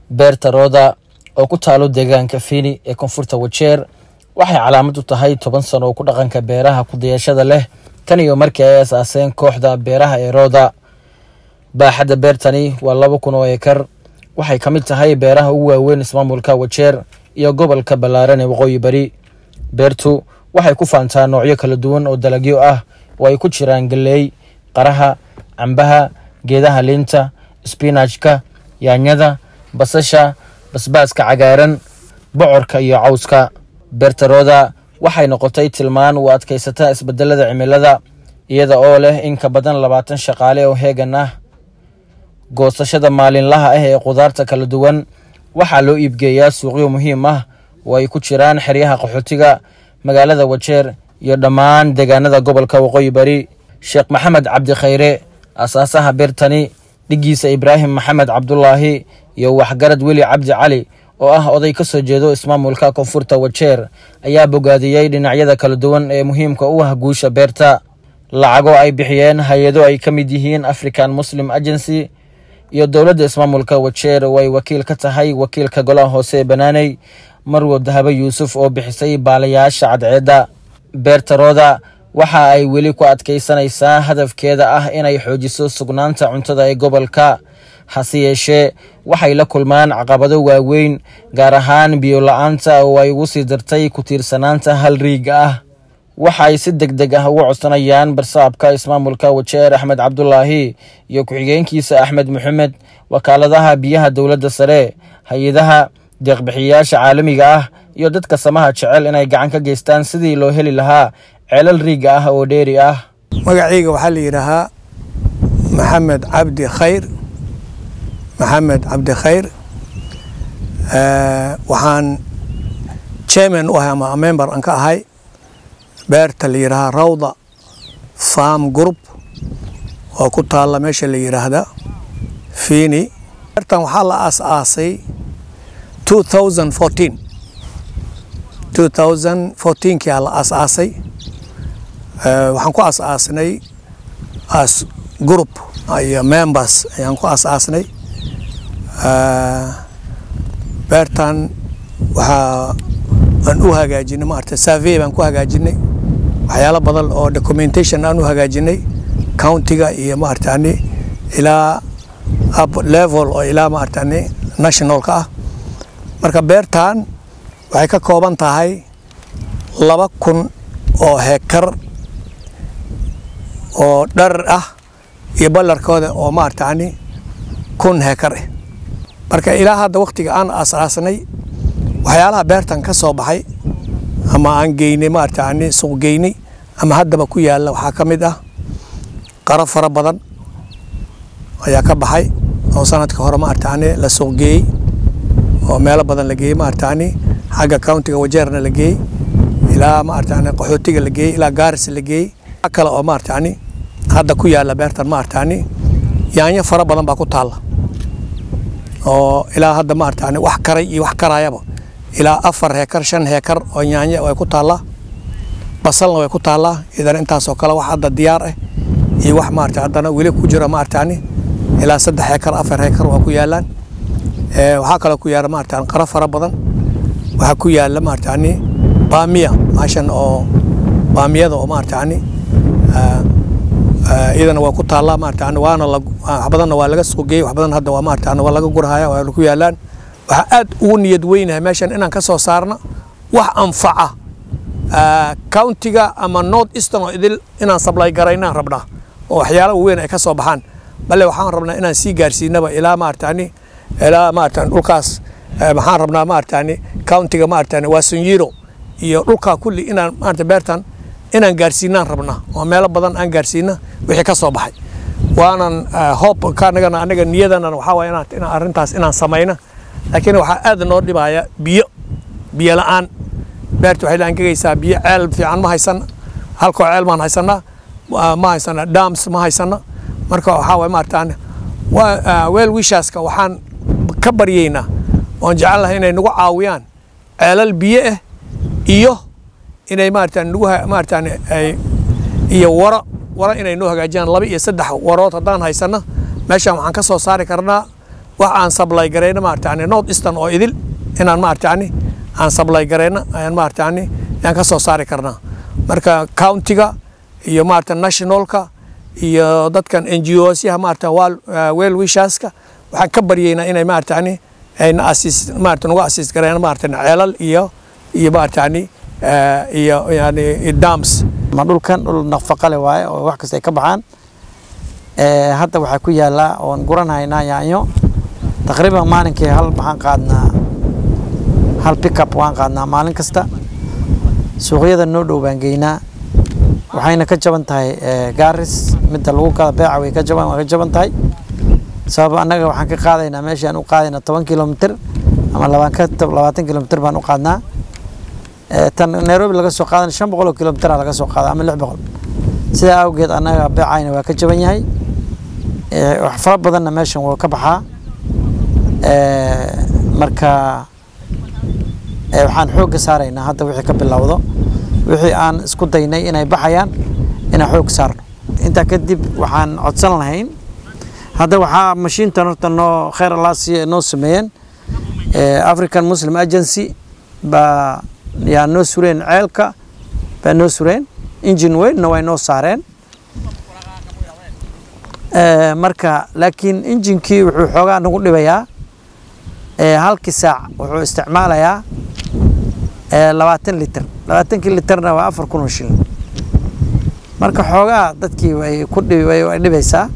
beerta Roda oo ku taalo deegaanka Fini ee koonfurta Wajeer waxay calaamad u tahay 10 sano oo ku dhaqanka beeraha ku dayashada leh tan iyo markii ay asaaseen kooxda beeraha ee Roda. baaxadda beertani waa 2,000 oo ekar waxay kamid tahay beeraha ugu waaweyn ismaamulka Wajeer iyo gobolka Balaaran ee Waqooyi Bari. beertu waxay ku faantaa noocyo kala duwan oo dalagyo ah oo ay ku jiraan galley, qaraha, cambaha, geedaha liinta, spinachka, yaanyada, basasha, basbaaska cagaaran, bocorka iyo cawska. beerta Roda waxay noqotay tilmaan u adkaysata isbedelada cimilada iyada oo leh in ka badan 20 shaqaale oo heegan ah. goosashada maalinlaha ah ee qudaarta kala duwan waxaa loo iibgeeyaa suuqyo muhiim ah oo ay ku jiraan xeryaha qaxootiga magaalada Wajeer iyo dhammaan deegaanada gobolka Waqooyi Bari. Sheekh Maxamed Cabdi Khayre asaasaha beertani, dhigiisa Ibraahim Maxamed Cabdullaahi iyo waxgarad Weli Cabdi Cali oo ah oday ka soo jeedo ismaamulka koonfurta Wajeer ayaa bogaadiyay dhinacyada kala duwan ee muhiimka u ah guusha beerta. lacago ay bixiyeen hay'ado ay ka mid yihiin African Muslim Agency iyo dawladda ismaamulka Wajeer oo ay wakiil ka tahay wakiilka golaha hoose Banaanay Marwo Dahaba Yuusuf oo bixisay baalayaasha cadceeda. beerta Roda waxa ay weli ku adkaysanaysaa hadafkeeda ah inay xoojiso sugnaanta cuntada ee gobolka. hase yeeshee waxay la kulmaan caqabado waaweyn gaar ahaan biyo la'aanta oo ay ugu sii dartay ku tiirsanaanta hal riig ah. waxay si degdeg ah ugu codsanayaan barsaabka ismaamulka Wajeer Axmed Cabdullaahi iyo ku-xigeenkiisa Axmed Maxamed wakaaladaha biyaha dawladda sare, hay'adaha deeq-bixiyayaasha caalamiga ah iyo dadka samaha jecel inay gacan ka geystaan sidii loo heli lahaa ceelal riig ah oo dheeri ah. magacayga waxaa la yiraahdaa Maxamed Cabdi Khayr waxaan chairman u ahay ama member aan ka ahay beerta la yiraahdaa Rawda Farm Group oo ku taala meesha la yiraahdaa Fini. beertan waxaa la aasaasay 2014 kii la aasaasay. waxaan ku aasaasnay as group ay members ayaan ku aasaasnay. beertan waxa aan u hagaajinay maarta survey baan ku hagaajinay waxyaalo badan oo documentation aan u hagaajinay county-ga iyo maartaani ilaa up level oo ilaa maartaani national-ka ah. marka beertan waxay ka kooban tahay 2,000 oo hektar oo dhar ah iyo ballarkooda oo maartaani 1,000 hektar ah. marka ilaa hadda waqtiga aan aasaasnay waxyaalaha beertan ka soo baxay ama aan geynay maartaani suuq geynay ama haddaba ku yaala waxaa ka mid ah qara fara badan ayaa ka baxay oo sanadka hore maartaani la suuq geeyay oo meelo badan la geeyay maartaani xagga county-ga Wajeerna la geeyay ilaa maartaani qaxootiga la geeyay ilaa Garissa la geeyay. kale oo maartaani hadda ku yaala beertan maartaani yaanyo fara badan baa ku taala oo ilaa hadda maartaani wax karay iyo wax karayaba ilaa 4 hektar 5 hektar oo yaanyo ay ku taala. basalna way ku taala idan intaas oo kale wax hadda diyaar ah iyo wax maartaani haddana weli ku jira maartaani ilaa 3 hektar 4 hektar waa ku yaalaan. waxaa kale ku yaala maartaani qara fara badan waxaa ku yaala maartaani baamiya maashan oo baamiyada oo maartaani idana waa ku taala maartaani waana wax badanna waa laga soo geeyay wax badan hadda waa maartaani waa laga gurahaya waa ku yaalaan. waxa aad ugu niyad weynahay meeshan inaan ka soo saarno wax anfaca county-ga ama north eastern oo idil inaan supply garaynaan rabnaa oo waxyaalo weyn ay ka soo baxaan. bal waxaan rabnaa inaan sii gaarsiinaba ilaa maartaani dhulkaas waxaan rabnaa maartaani county-ga maartaani waa Sunjiro iyo dhulka kulli inaan maarta beertan inaan gaarsiinaan rabnaa oo meelo badan aan gaarsiina wixii ka soo baxay. waanan hope ka anaga niyadana waxa way inaan arintaas inaan sameeyna laakiin waxa aad noo dhibaya biyo la'aan. beertu waxay laan kagaysaa biyo ceel fiican ma haysan halka ceel ma haysanaa ma haysana dams ma haysana. marka waxa way maartaan weel wishaska waxaan ka baryeynaa oo jecelahay inay nagu caawiyaan ceelal biyo ah iyo inay maartaan ay iyo wara inay noo hagaajiyaan 2 iyo 3 warood haddaan haysana meeshan waxaan ka soo saari karnaa waxaan supply gareyna maartani North Eastern oo idil inaan maartani aan supply gareyna ayaan maartani aan ka soo saari karnaa marka county-ga iyo maartani national-ka iyo dadkan NGOs-yaha maartani well wishers-ka waxaan ka baryeynaa inay maartani ayna maartani uga assist gareyna maartani ceelal iyo maartani iyo yani dams ma dhulkan dhul nafaqo leh waaye oo wax kasta ay ka baxaan hadda waxa ku yaala oo guranayna yaanyo taqriiban maalinkii hal maxaan qaadnaa hal pickup waan qaadnaa maalin kasta suuqyada noo dhow baan geynaa waxayna ka jaban tahay Garis midda lagu kala beeca way ka jaban tahay sabab anaga waxaan ka qaadaynaa meeshaan u qaadayna 10 kilomitir ama 20 kilomitir baan u qaadnaa tan Nairobi laga soo qaadan 500 kilomitir laga soo qaadaa ama 600 sida awgeed anaga beecayna waa ka jaban yahay wax fara badanna meeshan waa ka baxaa marka waxaan xoog saaraynaa hadda wixii ka bilowdo wixii aan isku daynay inay baxayaan ina xoog saarno inta kadib waxaan codsan lahayn hadda waxa mashiintan horta noo khayr Allah si noo sameeyeen African Muslim Agency ba yaa noo sureen ceelka ba noo sureen engine weyn way noo saareen marka laakiin engine-kii wuxuu xoogaa nagu dhibayaa halkii saac wuxuu isticmaalayaa 20 litir 20 litirna waa 4,000 shilin marka xoogaa dadkii way dhibaysaa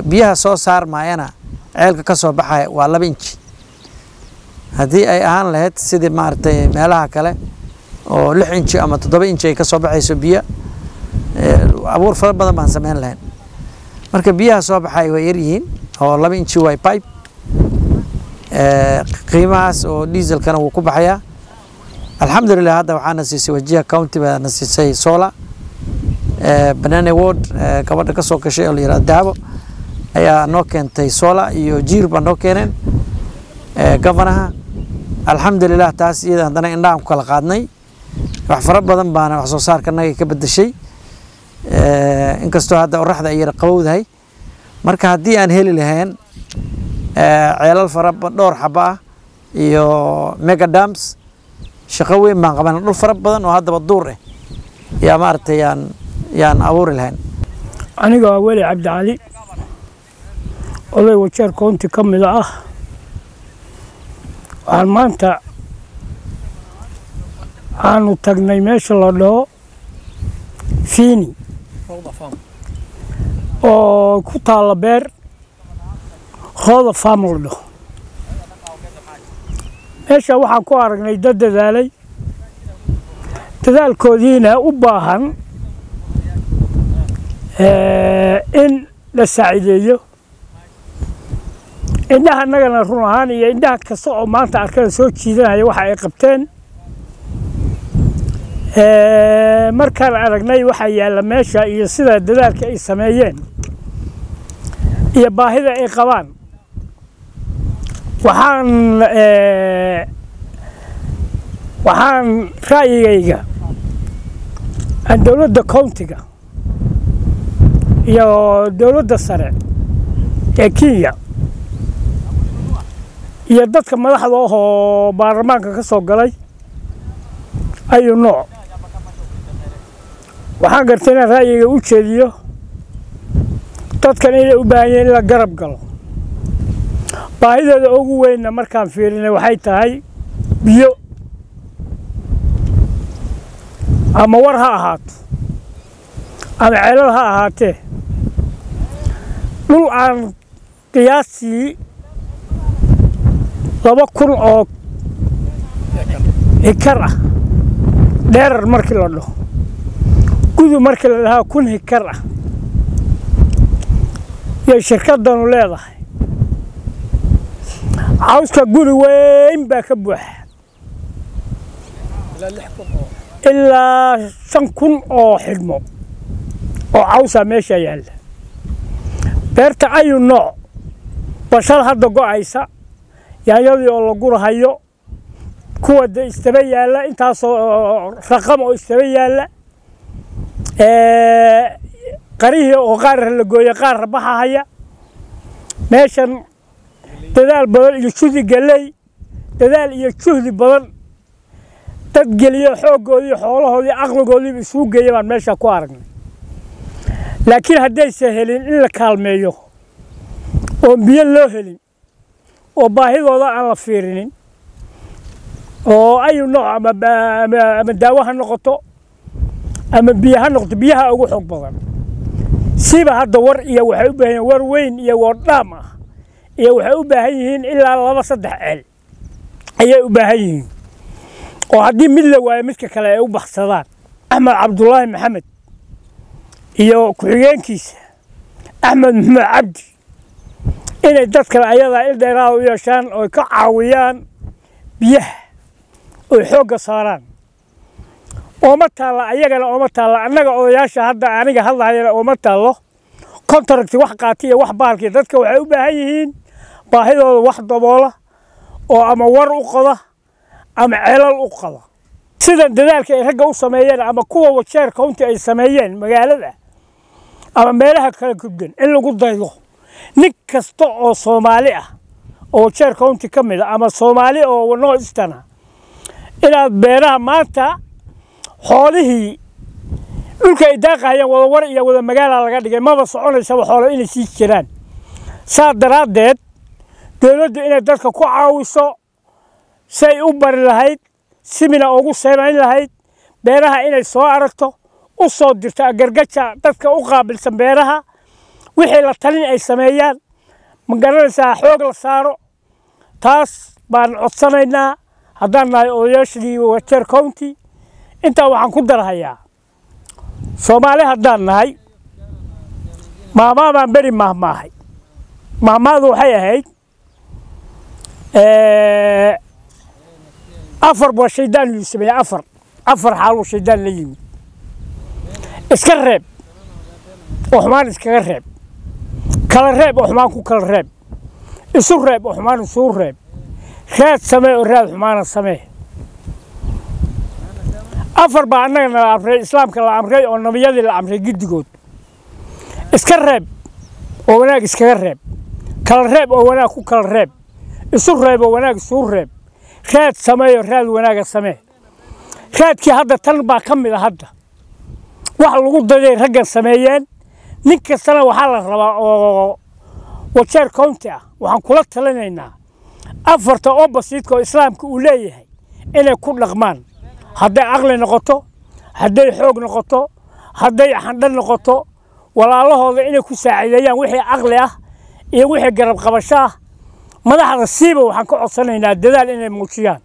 biyaha soo saarmayana ceelka ka soo baxay waa 2 inch haddii ay ahaan lahayd sidii maartay meelaha kale oo 6 inch ama 7 inch ay ka soo baxayso biyo abuur fara badan baan sameyn lahayn marka biyaha soo baxay way yar yihiin oo 2 inch way pipe qiimahaas oo dieselkana wuu ku baxayaa alxamdulillah hadda waxaana siisay wajiha county baana siisay solar banana ward gabadha ka soo gashay oo la yiraahdo Dahabo ayaa noo keentay solar iyo jiir baan noo keeneen governaha alxamdulillah taas iyada hadana indhaan ku kala qaadnay wax fara badan baana wax soo saarkanaga ka bedeshay inkastoo hadda oraxda ay yar qabowdahay marka haddii aan heli lahayn ceelal fara dhowr xaba iyo mega dams shaqo weyn baan qaban dhul fara badan oo haddaba duur ah yaa maartay yaan abuuri lahayn aniga wali Cabdi Cali oday Wajeer County kamid ah waxaan maanta aanu tagnay meesha la dhaho Fini oo ku taala beer Roda Farm la dhaho meesha waxaan ku aragnay dad dadaalay dadaalkoodiina u baahan in la saacideeyo indhaha nagana run ahaan iyo indhaha kasta oo maanta arkada soo jiidanaya waxa ay qabteen markaan aragnay waxa yaala meesha iyo sida dadaalka ay sameeyeen iyo baahida ay qabaan waxaan ra'yigayga aan dawladda county-ga iyo dawladda sare ee Kenya iyo dadka madaxda oo baarlamaanka ka soo galay ayuu nooc waxaan gartay in ra'yiga u jeediyo dadkan inay u baahan yihiin in la garab galo baahidooda ugu weynna markaan fiirinay waxay tahay biyo ama war ha ahaato ama ceelal ha ahaatee dhul aan qiyaasii 2,000 oo hektar ah dheerar markii la dhaho gudu markii la dhahaa 1,000 hektar ah iyo shirkadanu leedahay cawska guri weyn baa ka buuxa ilaa 5,000 oo xidhmo oo cawsa meesha yaalla beerta ayuu nooc bashar hadda go'aysa yaanyadii oo la gurahayo kuwa istaba yaalla intaasoo raqam oo istaba yaalla qarihii oo qaar la gooyay qaar baxahaya meeshan dadaal badan iyo juhdi galay dadaal iyo juhdi badan dad geliyo xooggoodii xoolahoodii aqligoodii isugu geeyay baan meesha ku aragnay laakiin haddaysan helin in la kaalmeeyo oo biyo loo helin oo baahidooda aan la fiirinin oo ayu nooc ama daawo ha noqoto ama biyo ha noqoto biyaha ugu xoog badan siba hadda war iyo waxay u baahan yihiin war weyn iyo war dhaam ah iyo waxay u baahan yihiin ilaa 2-3 ceel ayay u baahan yihiin oo haddii mid la waayo midka kale ay u baxsadaan axmed cabdullaahi maxamed iyo ku-xigeenkiisa axmed maxamed cabdi inay dadka ayadaa il dheeraad u yeeshaan oo ka caawiyaan biyaha oo xoogga saaraan oo ma taala ayagana oo ma taala annaga odayaasha hadda aniga hadlayana oo ma taalo contract wax qaati iyo wax baalkii dadka waxay u baahan yihiin baahidooda wax daboola oo ama war u qoda ama ceelal u qoda sida dadaalka ay ragga u sameeyeen ama kuwa Wajeer County ay sameeyeen magaalada ama meelaha kala gudban in lagu daydo nin kasta oo Soomaali ah oo Wajeer County ka mid ah ama Soomaali oo North Eastern inaad beeraha maanta xoolihii dhulka ay daaqayaan wada war iyo wada magaalo laga dhigay maba soconaysa xoolo inay sii jiraan saa daraadeed dawladdu inay dadka ku caawiso say u bari lahayd simina ugu samayn lahayd beeraha inay soo aragto u soo dirto gargaja dadka u qaabilsan beeraha wixii la talin ay sameeyaan ma garanaysaa xoog la saaro taas baan codsanaynaa haddaan nahay odayaashii Wajeer County inta waxaan ku darahayaa Soomaali haddaan nahay maamaadan beri mahmaahay maamaadu waxay ahayd afar baa shaydaan uu sameeyay afar xaal shaydaan la yimid iska reeb oo xumaan iskaga reeb kala reeb oo xumaan ku kala reeb isu reeb oo xumaan isu reeb raad samee oo raad xumaan samee afar baa annaga la amray islaamka la amray oo nabiyadii la amray gidigood iska reeb oo wanaag iskaga reeb kala reeb oo wanaag ku kala reeb isu reeb oo wanaag isu reeb raad samee oo raad wanaag samee raadkii hadda tan baa ka mid ah hadda wax lagu daday raggan sameeyeen nin kastana waxa la rabaa oo Wajeer County ah waxaan kula talinaynaa afarta oo basiidka islaamka uu leeyahay inay ku dhaqmaan hadday aqli noqoto hadday xoog noqoto hadday xandhan noqoto walaalahooda inay ku saacideeyaan wixii aqli ah iyo wixii garab qabasho ah madaxda siiba waxaan ka codsanaynaa dadaal inay muujiyaan